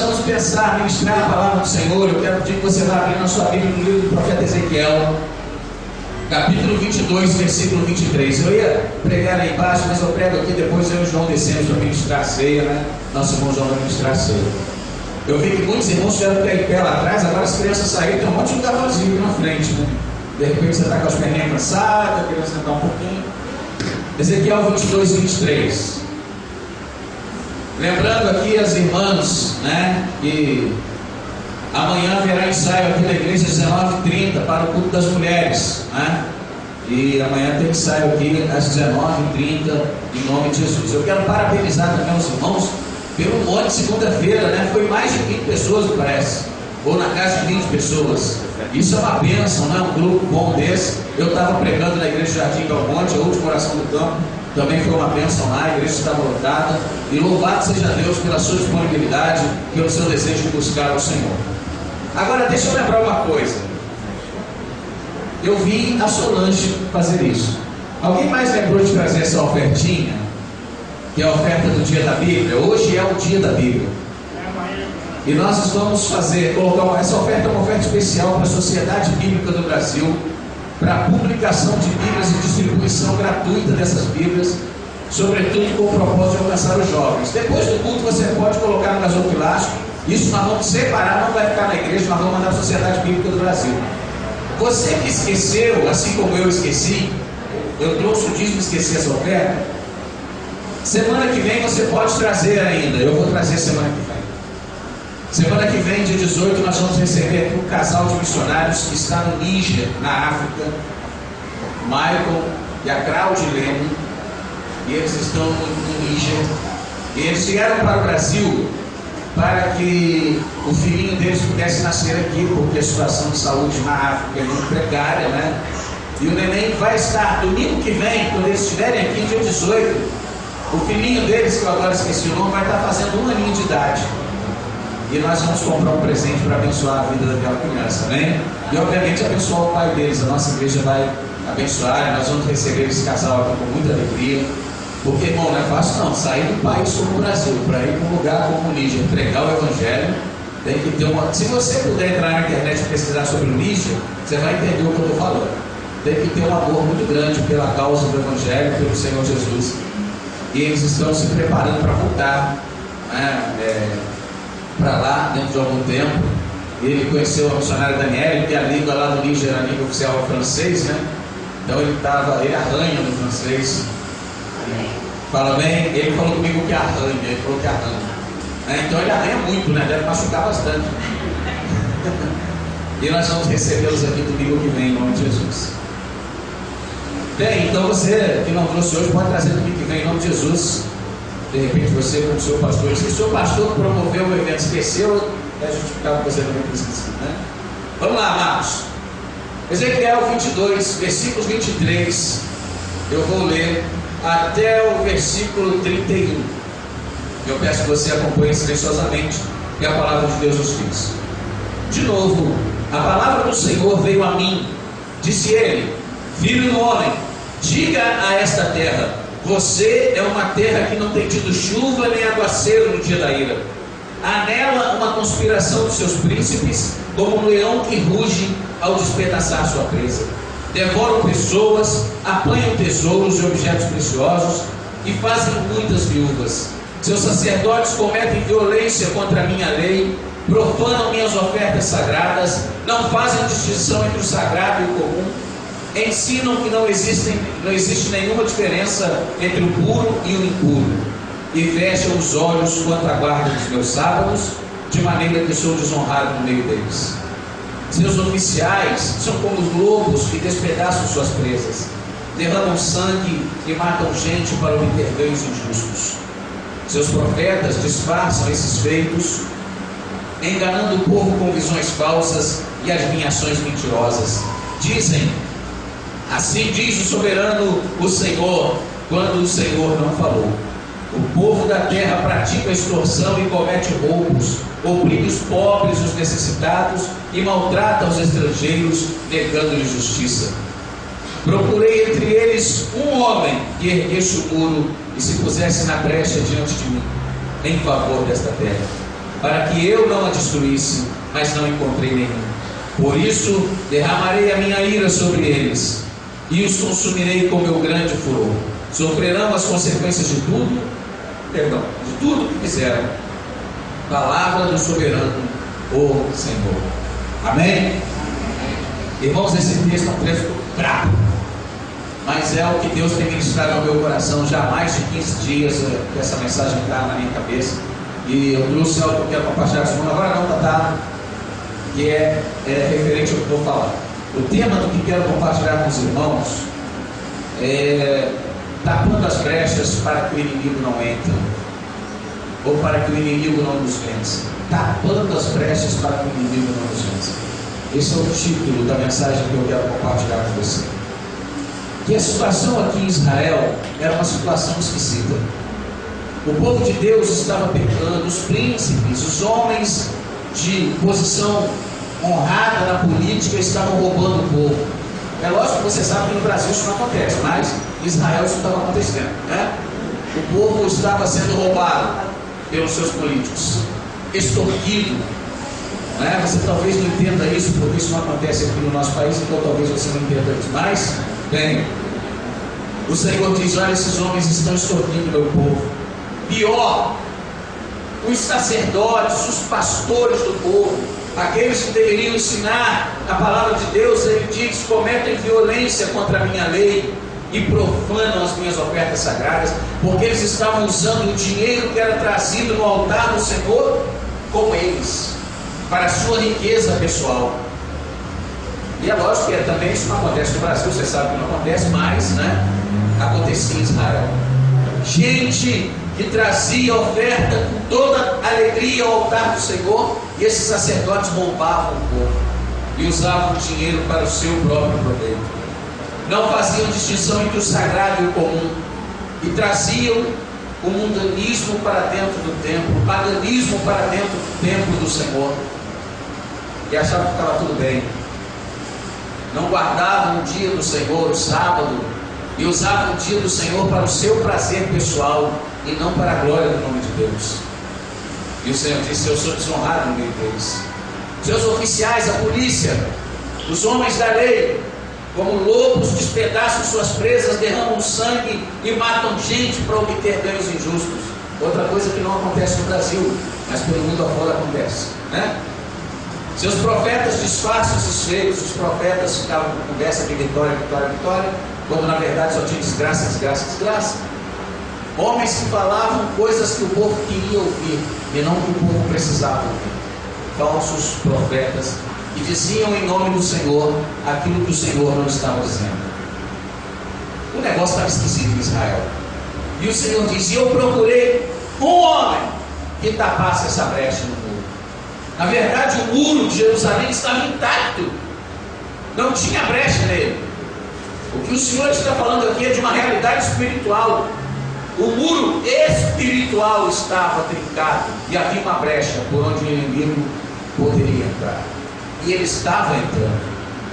vamos pensar, ministrar a palavra do Senhor. Eu quero pedir que você vá abrir na sua Bíblia no livro do profeta Ezequiel, capítulo 22, versículo 23. Eu ia pregar lá embaixo, mas eu prego aqui, depois eu e o João descemos para ministrar a ceia, né? Nosso irmão João vai ministrar a ceia. Eu vi que muitos irmãos tiveram que cair em pé lá atrás, agora as crianças saíram, tem um monte de lugar vazio aqui na frente, né? De repente você está com as perninhas cansadas, querendo sentar um pouquinho. Ezequiel 22, 23. Lembrando aqui as irmãs, né, que amanhã haverá ensaio aqui na igreja às 19h30 para o culto das mulheres, né? E amanhã tem ensaio aqui às 19h30 em nome de Jesus. Eu quero parabenizar também os irmãos pelo monte de segunda-feira, né? Foi mais de 20 pessoas, me parece, ou na casa de 20 pessoas. Isso é uma bênção, né? Um grupo bom desse. Eu estava pregando na igreja Jardim Belmonte, a última oração do campo. Também foi uma bênção lá, a igreja estava lotada. E louvado seja Deus pela sua disponibilidade, pelo seu desejo de buscar o Senhor. Agora deixa eu lembrar uma coisa. Eu vi a Solange fazer isso. Alguém mais lembrou de trazer essa ofertinha? Que é a oferta do dia da Bíblia. Hoje é o dia da Bíblia. E nós vamos colocar essa oferta, uma oferta especial para a Sociedade Bíblica do Brasil, para a publicação de Bíblias e distribuição gratuita dessas Bíblias, sobretudo com o propósito de alcançar os jovens. Depois do culto você pode colocar no gasofilástico. Isso nós vamos separar, não vai ficar na igreja, nós vamos mandar para a Sociedade Bíblica do Brasil. Você que esqueceu, assim como eu esqueci, eu trouxe o dízimo e esqueci essa oferta. Semana que vem você pode trazer ainda, eu vou trazer semana que vem. Semana que vem, dia 18, nós vamos receber aqui um casal de missionários que está no Níger, na África, Michael e a Claudilene, e eles estão no Níger. E eles vieram para o Brasil para que o filhinho deles pudesse nascer aqui, porque a situação de saúde na África é muito precária, né? E o neném vai estar domingo que vem, quando eles estiverem aqui, dia 18, o filhinho deles, que eu agora esqueci o nome, vai estar fazendo 1 aninho de idade. E nós vamos comprar um presente para abençoar a vida daquela criança, né? E obviamente abençoar o pai deles. A nossa igreja vai abençoar, e nós vamos receber esse casal aqui com muita alegria. Porque, irmão, não é fácil não, sair do país como o Brasil, para ir para um lugar como o Níger, pregar o Evangelho, tem que ter uma... Se você puder entrar na internet e pesquisar sobre o Níger, você vai entender o que eu estou falando. Tem que ter um amor muito grande pela causa do Evangelho, pelo Senhor Jesus. E eles estão se preparando para voltar, né, para lá dentro de algum tempo. Ele conheceu a missionária Daniela, que a língua lá no Níger, a língua oficial é o francês, né? Então ele arranha no francês. Fala bem, ele falou comigo que arranha, ele falou que arranha. Então ele arranha muito, né? Deve machucar bastante. E nós vamos recebê-los aqui domingo que vem, em nome de Jesus. Bem, então você que não trouxe hoje, pode trazer domingo que vem, em nome de Jesus. De repente você, como seu pastor, se o seu pastor promoveu o evento, esqueceu, é justificado que você também esqueceu, né? Vamos lá, amados. Ezequiel 22, versículos 23, eu vou ler até o versículo 31. Eu peço que você acompanhe silenciosamente, que a palavra de Deus nos diz. De novo, a palavra do Senhor veio a mim. Disse ele: filho do homem, diga a esta terra: você é uma terra que não tem tido chuva nem aguaceiro no dia da ira. Há nela uma conspiração dos seus príncipes, como um leão que ruge ao despedaçar sua presa. Devoram pessoas, apanham tesouros e objetos preciosos e fazem muitas viúvas. Seus sacerdotes cometem violência contra a minha lei, profanam minhas ofertas sagradas, não fazem distinção entre o sagrado e o comum, ensinam que não existe nenhuma diferença entre o puro e o impuro, e fecham os olhos quanto à guarda dos meus sábados, de maneira que sou desonrado no meio deles. Seus oficiais são como os lobos que despedaçam suas presas, derramam sangue e matam gente para obter ganhos injustos. Seus profetas disfarçam esses feitos, enganando o povo com visões falsas e adivinhações mentirosas. Dizem: assim diz o soberano, o Senhor, quando o Senhor não falou. O povo da terra pratica extorsão e comete roubos, oprime os pobres e os necessitados e maltrata os estrangeiros, negando-lhes justiça. Procurei entre eles um homem que erguesse o muro e se pusesse na brecha diante de mim, em favor desta terra. para que eu não a destruísse, mas não encontrei nenhum. Por isso derramarei a minha ira sobre eles, e os consumirei com meu grande furor. Sofrerão as consequências de tudo que fizeram. Palavra do soberano, o Senhor. Amém? Irmãos, esse texto é um texto brabo, mas é o que Deus tem ministrado ao meu coração já há mais de 15 dias, que essa mensagem está na minha cabeça, e eu trouxe algo que eu quero compartilhar com vocês agora, não está, que é referente ao que eu vou falar. O tema do que quero compartilhar com os irmãos é tapando as brechas para que o inimigo não entre, ou para que o inimigo não nos vença. Tapando as brechas para que o inimigo não nos vença. Esse é o título da mensagem que eu quero compartilhar com você. Que a situação aqui em Israel era uma situação esquisita. O povo de Deus estava pecando, os príncipes, os homens de posição honrada na política estavam roubando o povo. É lógico que você sabe que no Brasil isso não acontece, mas em Israel isso estava acontecendo, né? O povo estava sendo roubado pelos seus políticos, extorquido, né? Você talvez não entenda isso, porque isso não acontece aqui no nosso país, então talvez você não entenda isso, mas, bem, o Senhor diz: olha, esses homens estão extorquindo meu povo. Pior, os sacerdotes, os pastores do povo, aqueles que deveriam ensinar a palavra de Deus, ele diz: cometem violência contra a minha lei e profanam as minhas ofertas sagradas, porque eles estavam usando o dinheiro que era trazido no altar do Senhor com eles, para a sua riqueza pessoal. E é lógico que também isso não acontece no Brasil, você sabe que não acontece, mas, né, acontecia em Israel. Gente que trazia oferta com toda alegria ao altar do Senhor, e esses sacerdotes roubavam o povo e usavam o dinheiro para o seu próprio proveito. Não faziam distinção entre o sagrado e o comum, e traziam o mundanismo para dentro do templo, o paganismo para dentro do templo do Senhor, e achavam que estava tudo bem. Não guardavam o dia do Senhor, o sábado, e usavam o dia do Senhor para o seu prazer pessoal e não para a glória do nome de Deus. E o Senhor disse: eu sou desonrado no meio deles. Seus oficiais, a polícia, os homens da lei, como lobos, despedaçam suas presas, derramam sangue e matam gente para obter ganhos injustos. Outra coisa que não acontece no Brasil, mas pelo mundo afora acontece, né? Seus profetas disfarçam esses feitos. Os profetas ficavam com conversa de vitória, vitória, vitória, quando na verdade só tinha desgraça, desgraça, desgraça. Homens que falavam coisas que o povo queria ouvir e não que o povo precisava ouvir. Falsos profetas que diziam em nome do Senhor aquilo que o Senhor não estava dizendo. O negócio estava esquisito em Israel. E o Senhor diz: eu procurei um homem que tapasse essa brecha no muro. Na verdade, o muro de Jerusalém estava intacto, não tinha brecha nele. O que o Senhor está falando aqui é de uma realidade espiritual. O muro espiritual estava trincado e havia uma brecha por onde o inimigo poderia entrar. E ele estava entrando,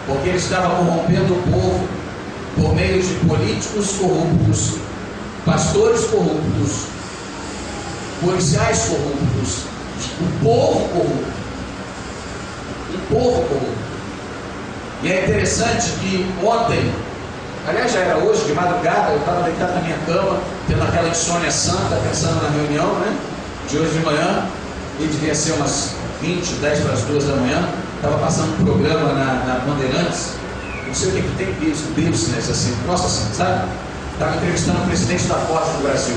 porque ele estava corrompendo o povo por meio de políticos corruptos, pastores corruptos, policiais corruptos, o povo corrupto. O povo corrupto. E é interessante que ontem, aliás já era hoje, de madrugada, eu estava deitado na minha cama, tendo aquela insônia santa, pensando na reunião, né, de hoje de manhã, e devia ser umas 10 para as 2 da manhã. Estava passando um programa na Bandeirantes, não sei o que tem business assim, nossa assim, sabe? Estava entrevistando o presidente da Ford do Brasil.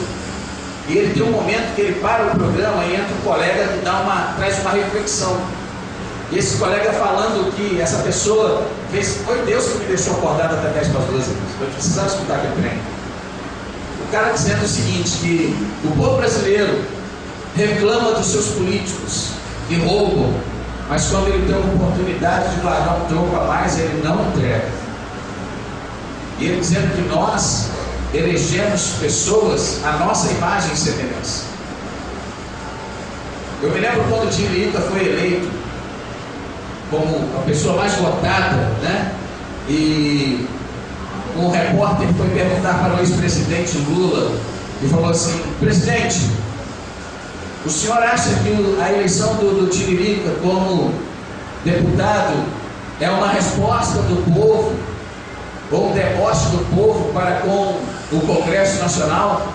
E ele tem um momento que ele para o programa e entra um colega que traz uma reflexão. E esse colega falando que essa pessoa foi Deus que me deixou acordado até 10 para as 12. Eu precisava escutar aquele trem. O cara dizendo o seguinte, que o povo brasileiro reclama dos seus políticos que roubam, mas quando ele tem uma oportunidade de guardar um troco a mais, ele não entrega. E ele dizendo que nós elegemos pessoas à nossa imagem e semelhança. Eu me lembro quando o Tiririca foi eleito como a pessoa mais votada, né? E um repórter foi perguntar para o ex-presidente Lula e falou assim: presidente, O senhor acha que a eleição do Tiririca como deputado é uma resposta do povo, ou um deboche do povo para com o Congresso Nacional?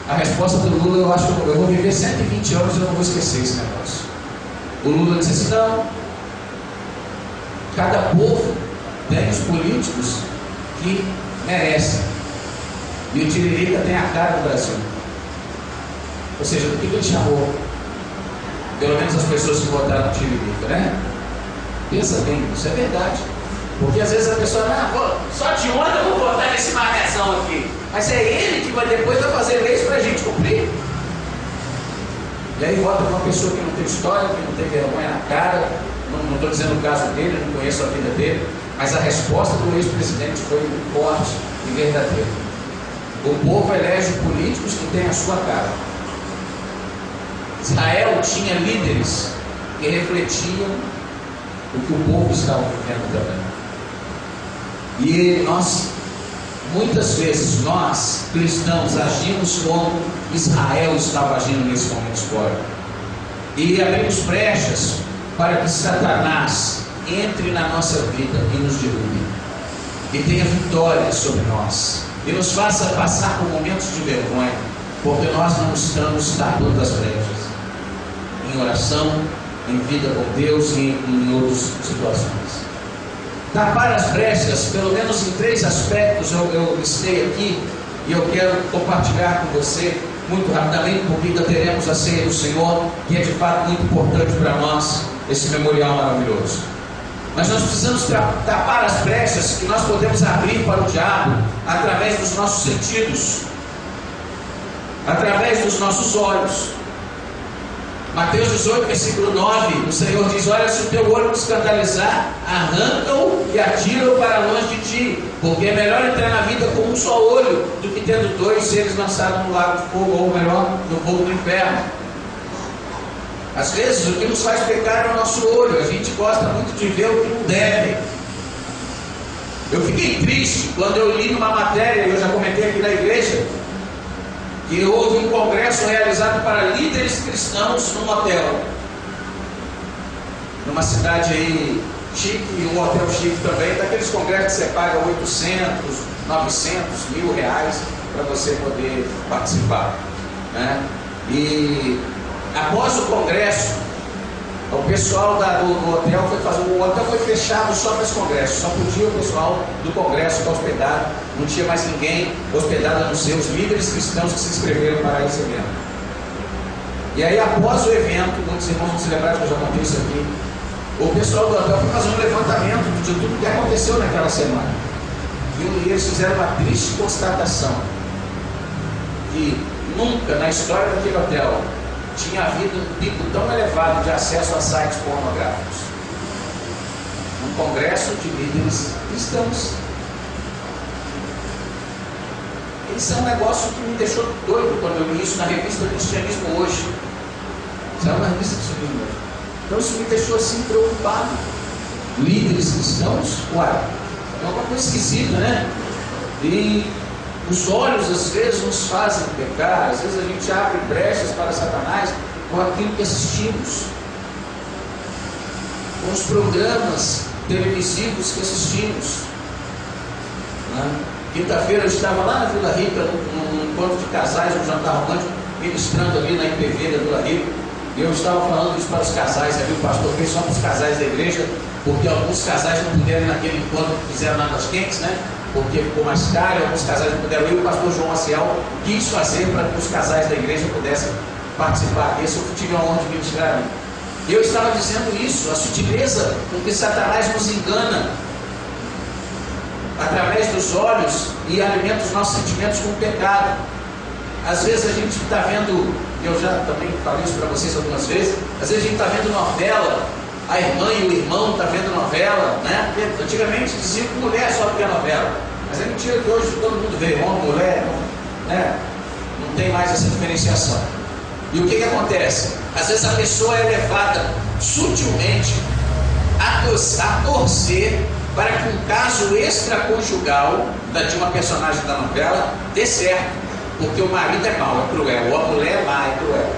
A resposta do Lula, eu acho que eu vou viver 120 anos e eu não vou esquecer esse negócio. O Lula disse assim: não, cada povo tem os políticos que merecem, e o Tiririca tem a cara do Brasil. Ou seja, do que ele chamou, pelo menos as pessoas que votaram no Tiririca, né? Pensa bem, isso é verdade. Porque às vezes a pessoa, só de onda eu vou votar nesse marmezão aqui. Mas é ele que depois vai fazer leis para a gente cumprir. E aí vota uma pessoa que não tem história, que não tem vergonha na cara. Não estou dizendo o caso dele, não conheço a vida dele, mas a resposta do ex-presidente foi forte e verdadeira. O povo elege políticos que têm a sua cara. Israel tinha líderes que refletiam o que o povo estava vivendo também. E muitas vezes nós, cristãos, agimos como Israel estava agindo nesse momento histórico. E abrimos brechas para que Satanás entre na nossa vida e nos derrube. E tenha vitória sobre nós. E nos faça passar por momentos de vergonha, porque nós não estamos tapando as brechas em oração, em vida com Deus e em outras situações. Tapar as brechas, pelo menos em 3 aspectos eu listei aqui, e eu quero compartilhar com você muito rapidamente, porque ainda teremos a ceia do Senhor, que é de fato muito importante para nós, esse memorial maravilhoso. Mas nós precisamos tapar as brechas que nós podemos abrir para o diabo através dos nossos sentidos, através dos nossos olhos. Mateus 18, versículo 9, o Senhor diz: olha, se o teu olho te escandalizar, arranca-o e atira-o para longe de ti, porque é melhor entrar na vida com um só olho, do que tendo 2 seres lançados no lago de fogo, ou melhor, no fogo do inferno. Às vezes o que nos faz pecar é o nosso olho. A gente gosta muito de ver o que não deve. Eu fiquei triste quando eu li numa matéria, eu já comentei aqui na igreja, que houve um congresso realizado para líderes cristãos num hotel, numa cidade aí chique, um hotel chique também, daqueles congressos que você paga 800, 900, R$1.000 para você poder participar, né? E após o congresso, o pessoal do hotel foi fazer. O hotel foi fechado só para esse congresso, só podia o pessoal do congresso estar hospedado, não tinha mais ninguém hospedado a não ser os líderes cristãos que se inscreveram para esse evento. E aí, após o evento, muitos irmãos vão se lembrar que eu já contei isso aqui, o pessoal do hotel foi fazer um levantamento de tudo que aconteceu naquela semana. E eles fizeram uma triste constatação: que nunca na história daquele hotel tinha havido um pico tão elevado de acesso a sites pornográficos. Um congresso de líderes cristãos. Isso é um negócio que me deixou doido quando eu li isso na revista Cristianismo Hoje. Isso é uma revista Cristianismo Hoje. Então isso me deixou assim preocupado. Líderes cristãos? Uai, é uma coisa esquisita, né? E os olhos às vezes nos fazem pecar, às vezes a gente abre brechas para Satanás com aquilo que assistimos, com os programas televisivos que assistimos, né? Quinta-feira eu estava lá na Vila Rica, num encontro de casais, um jantar romântico, ministrando ali na IPV da Vila Rica, e eu estava falando isso para os casais, ali o pastor fez só para os casais da igreja, porque alguns casais não puderam ir naquele encontro que fizeram lá nas quentes, né? Porque ficou mais caro, alguns casais não puderam ir. O pastor João Maciel quis fazer para que os casais da igreja pudessem participar. Esse eu tive a honra de ministrar ali. Eu estava dizendo isso, a sutileza com que Satanás nos engana através dos olhos e alimenta os nossos sentimentos com o pecado. Às vezes a gente está vendo, eu já também falei isso para vocês algumas vezes, às vezes a gente está vendo novela, a irmã e o irmão estão vendo novela, né? Porque antigamente diziam que mulher só via novela, mas é mentira que hoje todo mundo vê homem, mulher, né? Não tem mais essa diferenciação. E o que acontece? Às vezes a pessoa é levada sutilmente a torcer para que um caso extraconjugal de uma personagem da novela dê certo, porque o marido é mau, é cruel, ou a mulher é má, é cruel.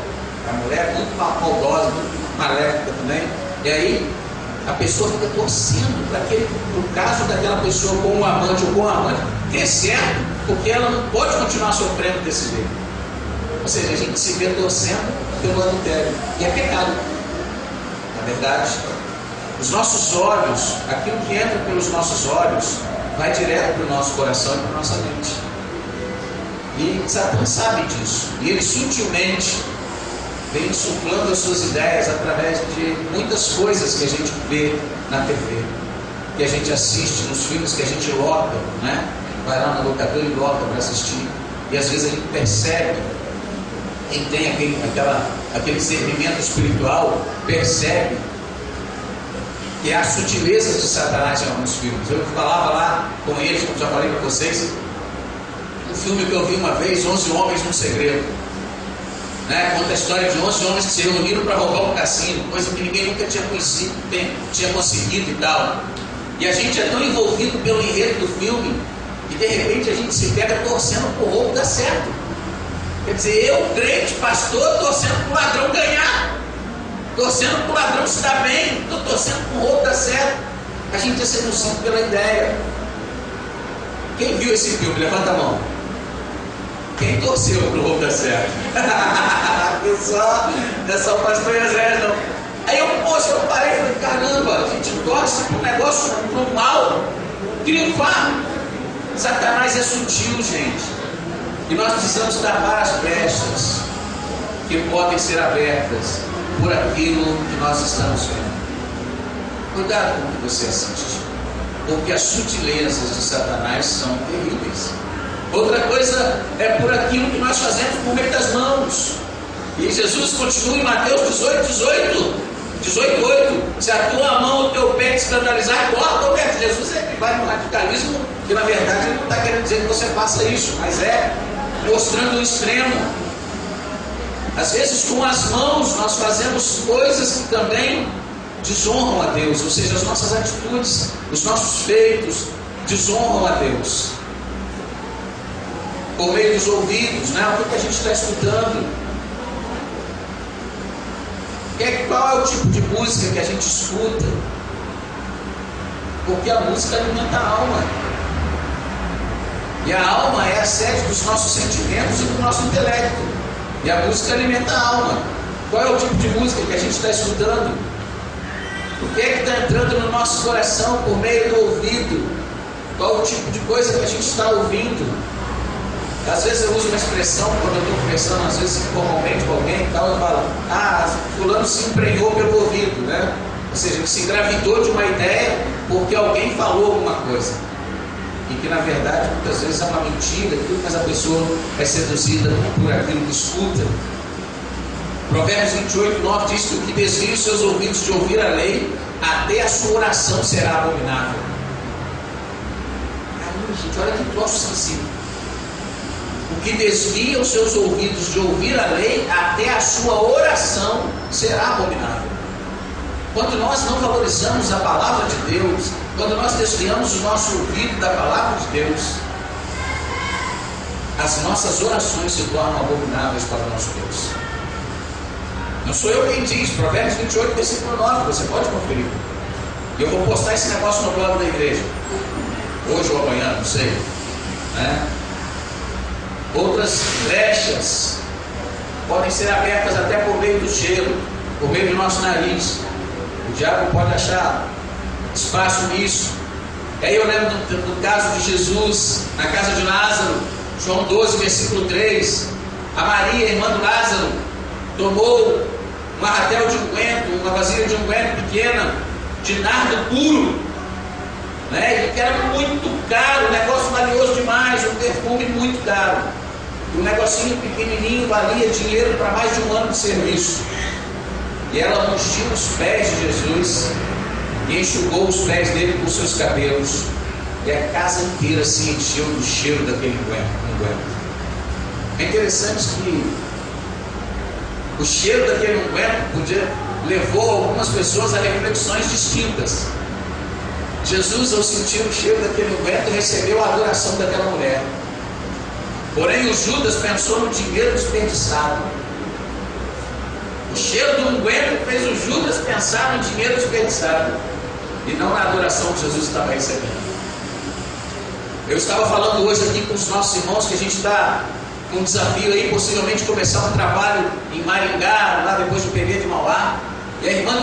A mulher é muito maldosa, muito maléfica também. E aí a pessoa fica torcendo para o caso daquela pessoa com um amante ou com um amante dê certo, porque ela não pode continuar sofrendo desse jeito. Ou seja, a gente se vê torcendo pelo adultério. E é pecado. Na verdade, os nossos olhos, aquilo que entra pelos nossos olhos, vai direto para o nosso coração e para a nossa mente. E Satanás sabe disso. E ele sutilmente vem insuflando as suas ideias através de muitas coisas que a gente vê na TV, que a gente assiste, nos filmes que a gente lota, né? Vai lá na locadora e lota para assistir. E às vezes a gente percebe, quem tem aquele discernimento espiritual, percebe que há sutilezas de Satanás em alguns filmes. Eu falava lá com eles, como já falei para vocês, um filme que eu vi uma vez, 11 Homens num Segredo, né? Conta a história de 11 homens que se reuniram para roubar um cassino, coisa que ninguém nunca tinha conhecido, tinha conseguido e tal. E a gente é tão envolvido pelo enredo do filme que de repente a gente se pega torcendo para o roubo dar certo. Quer dizer, eu, crente, pastor, torcendo para o ladrão ganhar, torcendo para o ladrão se dar bem, estou torcendo para o roubo dar certo. A gente é seduzido pela ideia. Quem viu esse filme? Levanta a mão. Quem torceu para o roubo dar certo? Pessoal, não é só o pastor José, não. Aí eu parei e falei, caramba, a gente torce para um negócio, para o mal triunfar. Satanás é sutil, gente. E nós precisamos tapar as brechas que podem ser abertas por aquilo que nós estamos vendo. Cuidado com o que você assiste, porque as sutilezas de Satanás são terríveis. Outra coisa é por aquilo que nós fazemos por meio das mãos. E Jesus continua em Mateus 18:8. Se a tua mão ou o teu pé te escandalizar, corta o pé. Jesus vai no radicalismo, que na verdade ele não está querendo dizer que você faça isso, mas é mostrando o extremo. Às vezes com as mãos nós fazemos coisas que também desonram a Deus, ou seja, as nossas atitudes, os nossos feitos desonram a Deus. Por meio dos ouvidos, né? O que a gente está escutando? Qual é o tipo de música que a gente escuta? Porque a música alimenta a alma. E a alma é a sede dos nossos sentimentos e do nosso intelecto. E a música alimenta a alma. Qual é o tipo de música que a gente está escutando? O que é que está entrando no nosso coração por meio do ouvido? Qual é o tipo de coisa que a gente está ouvindo? Às vezes eu uso uma expressão, quando eu estou conversando, às vezes informalmente com alguém e tal, eu falo, fulano se emprenhou pelo ouvido, né? Ou seja, ele se engravidou de uma ideia porque alguém falou alguma coisa. E que na verdade, muitas vezes é uma mentira, mas a pessoa é seduzida por aquilo que escuta. Provérbios 28:9 diz que o que desvia os seus ouvidos de ouvir a lei, até a sua oração será abominável. Caramba, gente, olha que troço esquisito. O que desvia os seus ouvidos de ouvir a lei, até a sua oração será abominável. Quando nós não valorizamos a palavra de Deus, quando nós desviamos o nosso ouvido da palavra de Deus, as nossas orações se tornam abomináveis para o nosso Deus. Não sou eu quem diz, Provérbios 28, versículo 9, você pode conferir. E eu vou postar esse negócio no blog da igreja, hoje ou amanhã, não sei, né? Outras brechas podem ser abertas até por meio do gelo, por meio do nosso nariz. O diabo pode achar espaço nisso. E aí eu lembro do caso de Jesus na casa de Lázaro, João 12, versículo 3. A Maria, irmã do Lázaro, tomou um arratel de unguento, uma vasilha de unguento pequena, de nardo puro, né? Que era muito caro, um negócio valioso demais, um perfume muito caro. Um negocinho pequenininho valia dinheiro para mais de um ano de serviço. E ela ungiu os pés de Jesus e enxugou os pés dele com seus cabelos. E a casa inteira se encheu do cheiro daquele unguento. É interessante que o cheiro daquele unguento levou algumas pessoas a reflexões distintas. Jesus, ao sentir o cheiro daquele unguento, recebeu a adoração daquela mulher. Porém, o Judas pensou no dinheiro desperdiçado. O cheiro do unguento fez o Judas pensar no dinheiro desperdiçado e não na adoração que Jesus estava recebendo. Eu estava falando hoje aqui com os nossos irmãos que a gente está com um desafio aí, possivelmente começar um trabalho em Maringá, lá depois do PB de Mauá, e a irmã